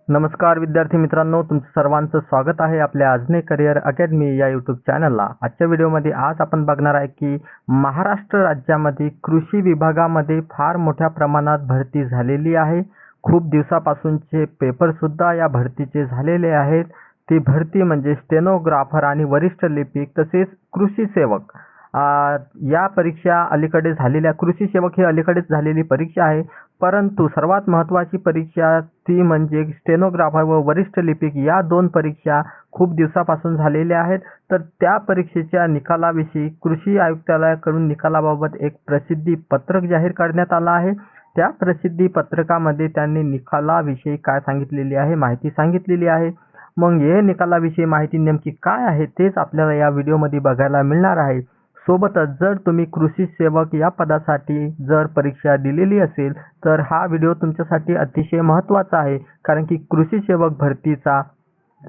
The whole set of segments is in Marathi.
नमस्कार विद्यार्थी मित्रांनो, तुमचं सर्वांचं स्वागत आहे आपल्या अजने करिअर अकॅडमी या यूट्यूब चॅनलला। आजच्या व्हिडिओमध्ये आज आपण बघणार आहे की महाराष्ट्र राज्यामध्ये कृषी विभागामध्ये फार मोठ्या प्रमाणात भरती झालेली आहे। खूप दिवसापासूनचे पेपरसुद्धा या भरतीचे झालेले आहेत। ती भरती म्हणजे स्टेनोग्राफर आणि वरिष्ठ लिपिक तसेच कृषी सेवक। या परीक्षा अलीकडे झालेल्या कृषी सेवक ही अलीकडेच झालेली परीक्षा आहे, परंतु सर्वात महत्त्वाची परीक्षा ती म्हणजे स्टेनोग्राफर व वरिष्ठ लिपिक या दोन परीक्षा खूप दिवसापासून झालेल्या आहेत। तर त्या परीक्षेच्या निकालाविषयी कृषी आयुक्तालयाकडून निकालाबाबत एक प्रसिद्धी पत्रक जाहीर करण्यात आलं आहे। त्या प्रसिद्धी पत्रकामध्ये त्यांनी निकालाविषयी काय सांगितलेली आहे, माहिती सांगितलेली आहे। मग हे निकालाविषयी माहिती नेमकी काय आहे तेच आपल्याला या व्हिडिओमध्ये बघायला मिळणार आहे। सोबतच जर तुम्ही कृषी सेवक या पदासाठी जर परीक्षा दिलेली असेल तर हा व्हिडिओ तुमच्यासाठी अतिशय महत्त्वाचा आहे, कारण की कृषी सेवक भरतीचा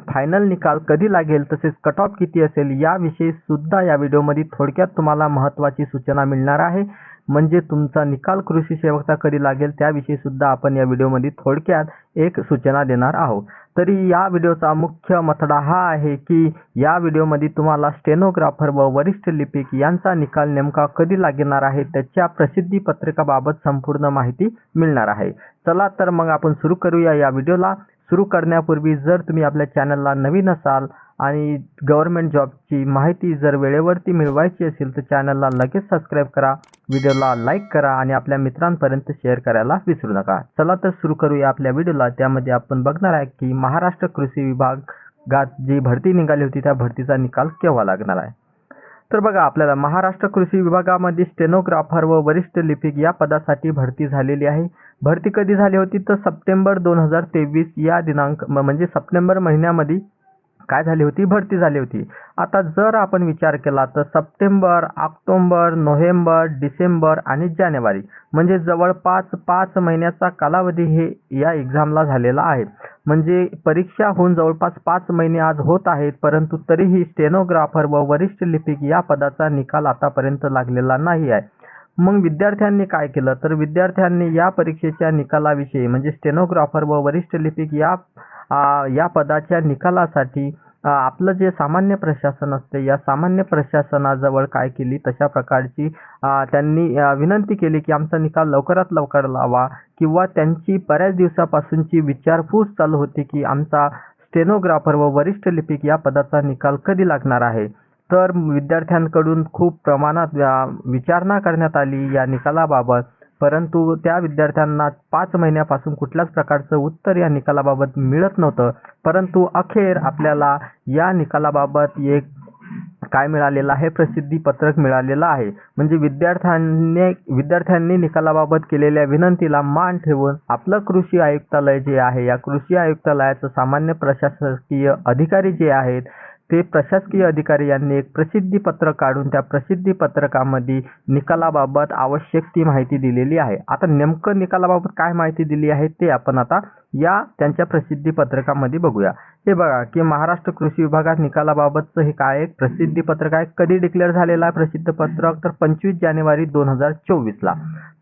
फायनल निकाल कधी लागेल तसेच कट ऑफ किती असेल याविषयी सुद्धा या व्हिडिओमध्ये थोडक्यात तुम्हाला महत्त्वाची सूचना मिळणार आहे। म्हणजे तुमचा निकाल कृषी सेवकचा कधी लागेल त्याविषयी सुद्धा आपण या व्हिडिओमध्ये थोडक्यात एक सूचना देणार आहोत। तरी या व्हिडिओचा मुख्य मतडा हा आहे की या व्हिडिओमध्ये तुम्हाला स्टेनोग्राफर व वरिष्ठ लिपिक यांचा निकाल नेमका कधी लागणार आहे त्याच्या प्रसिद्धी पत्रकाबाबत संपूर्ण माहिती मिळणार आहे। चला तर मग आपण सुरू करूया या व्हिडिओला। सुरू करण्यापूर्वी जर तुम्ही आपल्या चॅनलला नवीन असाल आणि गव्हर्नमेंट जॉबची माहिती जर वेळेवरती मिळवायची असेल तर चॅनलला लगेच सबस्क्राईब करा, व्हिडिओला लाईक करा आणि आपल्या मित्रांपर्यंत शेअर करायला विसरू नका। चला तर सुरू करूया आपल्या व्हिडिओला। त्यामध्ये आपण बघणार आहे की महाराष्ट्र कृषी विभागात जी भरती निघाली होती त्या भरतीचा निकाल केव्हा लागणार आहे। तर बघा, आपल्याला महाराष्ट्र कृषी विभागामध्ये स्टेनोग्राफर व वरिष्ठ लिपिक या पदासाठी भरती झालेली आहे। भरती कधी झाली होती तर सप्टेंबर 2023 या दिनांक म्हणजे सप्टेंबर महिन्यामध्ये काय झाली होती, भरती झाली होती। आता जर आपण विचार केला तर सप्टेंबर, ऑक्टोबर, नोव्हेंबर, डिसेंबर आणि जानेवारी म्हणजे जवळपास 5 महिन्याचा कालावधी हे या एक्झामला झालेला आहे। म्हणजे परीक्षा होऊन जवळपास 5 महिने आज होत आहेत, परंतु तरीही स्टेनोग्राफर व वरिष्ठ लिपिक या पदाचा निकाल आतापर्यंत लागलेला नाही आहे। मग विद्यार्थ्यांनी काय केलं तर विद्यार्थ्यांनी या परीक्षेच्या निकालाविषयी म्हणजे स्टेनोग्राफर व वरिष्ठ लिपिक या पदाच्या निकालासाठी आपलं जे सामान्य प्रशासन असते या सामान्य प्रशासनाजवळ काय केली तशा प्रकारची त्यांनी विनंती केली की आमचा निकाल लवकरात लवकर लावा, किंवा त्यांची बऱ्याच दिवसापासूनची विचारपूस चालू होती की आमचा स्टेनोग्राफर व वरिष्ठ लिपिक या पदाचा निकाल कधी लागणार आहे। तर विद्यार्थ्यांकडून खूप प्रमाणात विचारणा करण्यात आली या निकालाबाबत, परंतु त्या विद्यार्थ्यांना 5 महिन्यापासून कुठल्याच प्रकारचं उत्तर या निकालाबाबत मिळत नव्हतं। परंतु अखेर आपल्याला या निकालाबाबत एक काय मिळालेलं आहे, प्रसिद्धी पत्रक मिळालेलं आहे। म्हणजे विद्यार्थ्यांनी निकालाबाबत केलेल्या विनंतीला मान ठेवून आपलं कृषी आयुक्तालय जे आहे या कृषी आयुक्तालयाचं सामान्य प्रशासकीय अधिकारी जे आहेत ते प्रशासकीय अधिकारी यांनी एक प्रसिद्धी पत्रक काढून त्या प्रसिद्धी पत्रकामध्ये निकालाबाबत आवश्यक ती माहिती दिलेली आहे। आता नेमकं निकालाबाबत काय माहिती दिली आहे ते आपण आता या त्यांच्या प्रसिद्धी पत्रकामध्ये बघूया। हे बघा की महाराष्ट्र कृषी विभागात निकालाबाबतचं हे काय एक प्रसिद्धी पत्रक आहे। कधी डिक्लेअर झालेला आहे प्रसिद्ध पत्रक तर 25 जानेवारी 2024 ला।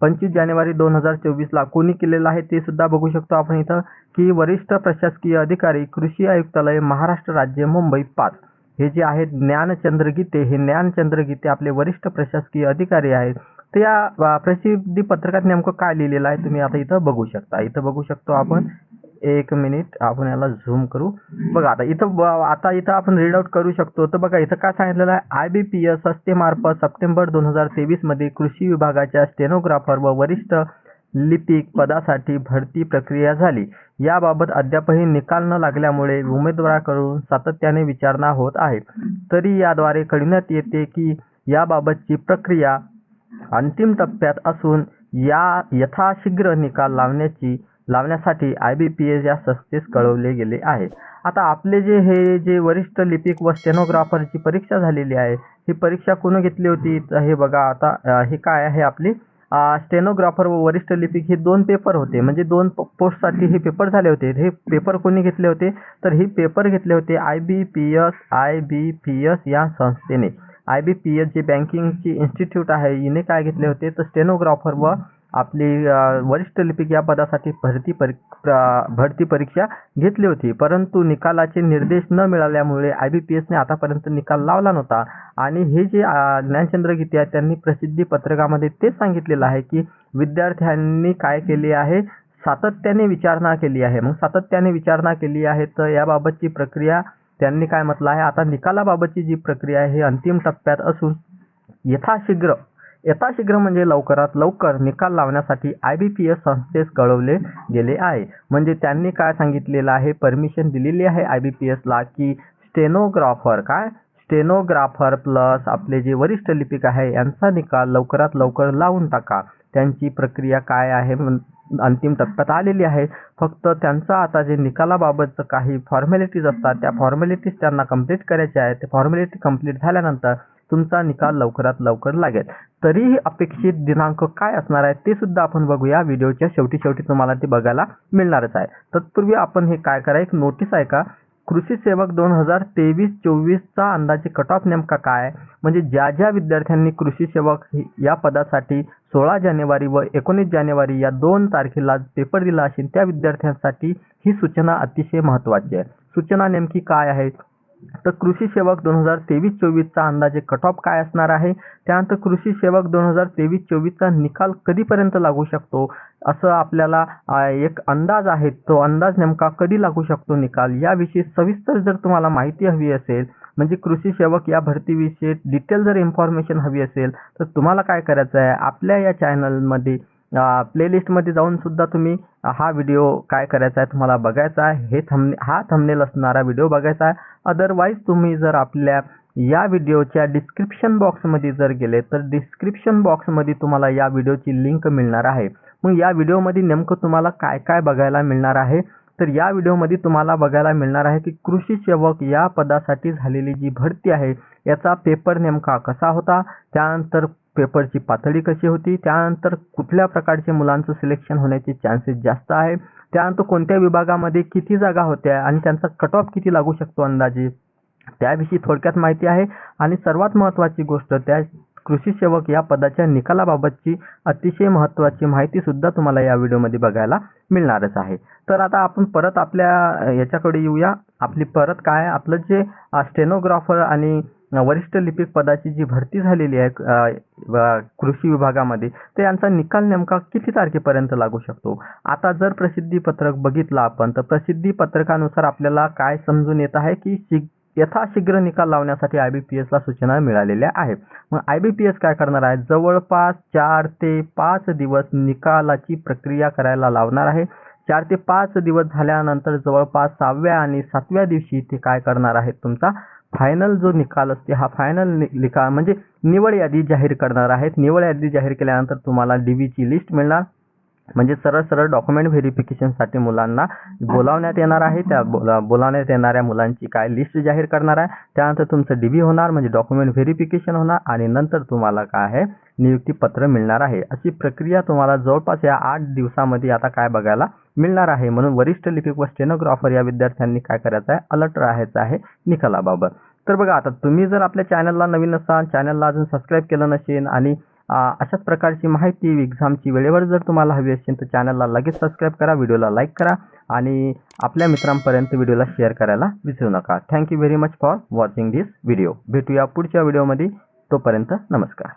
25 जानेवारी 2024 ला कोणी केलेलं आहे ते सुद्धा बघू शकतो आपण इथं की वरिष्ठ प्रशासकीय अधिकारी कृषी आयुक्तालय महाराष्ट्र राज्य मुंबई 5 हे जे आहेत ज्ञानचंद्र गीते, हे ज्ञानचंद्र गीते आपले वरिष्ठ प्रशासकीय अधिकारी आहेत। तर या प्रसिद्धी पत्रकात नेमकं काय लिहिलेलं आहे तुम्ही आता इथं बघू शकता। इथं बघू शकतो आपण, एक मिनिट आपण याला झूम करू। बघा आता इथं आपण रीड आउट करू शकतो। तर बघा इथं काय सांगितलेलं आहे, IBPS संस्थेमार्फत सप्टेंबर 2023 मध्ये कृषी विभागाच्या स्टेनोग्राफर व वरिष्ठ लिपिक पदासाठी भरती प्रक्रिया झाली। याबाबत अद्यापही निकाल न लागल्यामुळे उमेदवाराकडून सातत्याने विचारणा होत आहे। तरी याद्वारे कळविण्यात येते की याबाबतची प्रक्रिया अंतिम टप्प्यात असून यथाशीघ्र निकाल लावण्यासाठी IBPS या संस्थेस कळवले गेले आहे। आता आपले जे वरिष्ठ लिपिक व स्टेनोग्राफरची परीक्षा झालेली आहे, ही परीक्षा कोणी घेतली होती तर हे बघा आता हे काय आहे आपली स्टेनोग्राफर व वरिष्ठ लिपिक हे 2 पेपर होते। म्हणजे 2 पोस्टसाठी हे पेपर झाले होते। हे पेपर कोणी घेतले होते तर हे पेपर घेतले होते IBPS या संस्थेने। IBPS जे बँकिंगची इन्स्टिट्यूट आहे हिने काय घेतले होते तर स्टेनोग्राफर व आपली वरिष्ठ लिपिक या पदासाठी भरती परीक्षा घेतली होती, परंतु निकालाचे निर्देश न मिळाल्यामुळे IBPSने आतापर्यंत निकाल लावला नव्हता. आणि हे जे ज्ञानचंद्र गीते आहेत त्यांनी प्रसिद्धी पत्रकामध्ये तेच सांगितलेलं आहे की विद्यार्थ्यांनी काय केले आहे, सातत्याने विचारणा केली आहे. मग सातत्याने विचारणा केली आहे तर याबाबतची प्रक्रिया त्यांनी काय म्हटलं आहे, आता निकालाबाबतची जी प्रक्रिया आहे ही अंतिम टप्प्यात असून यथाशीघ्र म्हणजे लवकरात लवकर निकाल लावण्यासाठी IBPS संस्थेस कळवले गेले आहे. म्हणजे त्यांनी काय सांगितलेलं आहे, परमिशन दिलेली आहे IBPSला की स्टेनोग्राफर प्लस आपले जे वरिष्ठ लिपिक आहे यांचा निकाल लवकरात लवकर लावून टाका. त्यांची प्रक्रिया काय आहे अंतिम टप्प्यात आलेली आहे. फक्त त्यांचा आता जे निकालाबाबतचं काही फॉर्मॅलिटीज असतात त्या फॉर्मॅलिटीज त्यांना कंप्लीट करायच्या आहेत. ते फॉर्मॅलिटी कंप्लीट झाल्यानंतर तुमचा निकाल लवकरात लवकर लागेल. तरीही अपेक्षित दिनांक काय असणार आहे ते सुद्धा आपण बघूया. व्हिडिओच्या शेवटी तुम्हाला ते बघायला मिळणारच आहे. तत्पूर्वी आपण हे काय करा, एक नोटीस आहे का, कृषी सेवक 2023-24चा अंदाजे कट ऑफ नेमका काय आहे, म्हणजे ज्या विद्यार्थ्यांनी कृषी सेवक या पदासाठी 16 जानेवारी व 19 जानेवारी या 2 तारखेला पेपर दिला असेल त्या विद्यार्थ्यांसाठी ही सूचना अतिशय महत्त्वाची आहे. सूचना नेमकी काय आहे तर कृषी सेवक 2023-24चा अंदाजे कट ऑफ काय असणार आहे, त्यानंतर कृषी सेवक 2023-24चा निकाल कधीपर्यंत लागू शकतो असं आपल्याला एक अंदाज आहे. तो अंदाज नेमका कधी लागू शकतो निकाल याविषयी सविस्तर जर तुम्हाला माहिती हवी असेल, म्हणजे कृषी सेवक या भरतीविषयी डिटेल जर इन्फॉर्मेशन हवी असेल तर तुम्हाला काय करायचं आहे, आपल्या या चॅनलमध्ये प्लेलिस्टमध्ये जाऊन सुद्धा तुम्ही हा व्हिडिओ काय करायचा आहे तुम्हाला बघायचा आहे. हा थंबनेल असणारा व्हिडिओ बघायचा आहे. अदरवाईज तुम्ही जर आपल्या या व्हिडिओच्या डिस्क्रिप्शन बॉक्समध्ये जर गेले तर डिस्क्रिप्शन बॉक्समध्ये तुम्हाला या व्हिडिओची लिंक मिळणार आहे. मग या व्हिडिओमध्ये नेमकं तुम्हाला काय काय बघायला मिळणार आहे, तर या व्हिडिओमध्ये तुम्हाला बघायला मिळणार आहे की कृषी सेवक या पदासाठी झालेली जी भरती आहे याचा पेपर नेमका कसा होता, त्यानंतर पेपरची पातळी कशी होती, त्यानंतर कुठल्या प्रकारचे मुलांचं सिलेक्शन होण्याचे चान्सेस जास्त आहे, त्यानंतर कोणत्या विभागामध्ये किती जागा होत्या आणि त्यांचा कट ऑफ किती लागू शकतो अंदाजे, त्याविषयी थोडक्यात माहिती आहे. आणि सर्वात महत्त्वाची गोष्ट, त्या कृषी सेवक या पदाच्या निकालाबाबतची अतिशय महत्त्वाची माहिती सुद्धा तुम्हाला या व्हिडिओमध्ये बघायला मिळणारच आहे. तर आता आपण परत आपल्या याच्याकडे येऊया. आपली परत काय आपलं जे स्टेनोग्राफर आणि वरिष्ठ लिपिक पदाची जी भरती झालेली आहे कृषी विभागामध्ये, तर यांचा निकाल नेमका किती तारखेपर्यंत लागू शकतो. आता जर प्रसिद्धी पत्रक बघितलं आपण तर प्रसिद्धी पत्रकानुसार आपल्याला काय समजून येत आहे की यथाशीघ्र निकाल लावण्यासाठी IBPSला सूचना मिळालेल्या आहेत. मग IBPS काय करणार आहे, जवळपास 4 ते 5 दिवस निकालाची प्रक्रिया करायला लावणार आहे. 4 ते 5 दिवस झाल्यानंतर जवळपास 6व्या आणि 7व्या दिवशी ते काय करणार आहेत, तुमचा फायनल जो निकाल असते हा फायनल निकाल म्हणजे निवड यादी जाहीर करणार आहेत. निवड यादी जाहीर केल्यानंतर तुम्हाला DVची लिस्ट मिळणार, म्हणजे सरळ डॉक्युमेंट व्हेरिफिकेशनसाठी मुलांना बोलावण्यात येणार आहे. त्या बोलावण्यात येणाऱ्या मुलांची काय लिस्ट जाहीर करणार आहे. त्यानंतर तुमचं DV होणार म्हणजे डॉक्युमेंट व्हेरिफिकेशन होणार आणि नंतर तुम्हाला काय आहे नियुक्ती पत्र मिळणार आहे. अशी प्रक्रिया तुम्हाला जवळपास या 8 दिवसामध्ये आता काय बघायला मिळणार आहे. म्हणून वरिष्ठ लिपिक व स्टेनोग्राफर या विद्यार्थ्यांनी काय करायचं आहे, अलर्ट राहायचं आहे निकालाबाबत. तर बघा, आता तुम्ही जर आपल्या चॅनलला नवीन असाल, चॅनलला अजून सबस्क्राईब केलं नसेल आणि अशाच प्रकारची माहिती एक्झामची वेळेवर जर तुम्हाला हवी असेल तर चॅनलला लगेच सबस्क्राईब करा, व्हिडिओला लाईक करा आणि आपल्या मित्रांपर्यंत व्हिडिओला शेअर करायला विसरू नका. Thank you very much for watching this video. भेटूया पुढच्या व्हिडिओमध्ये. तोपर्यंत नमस्कार.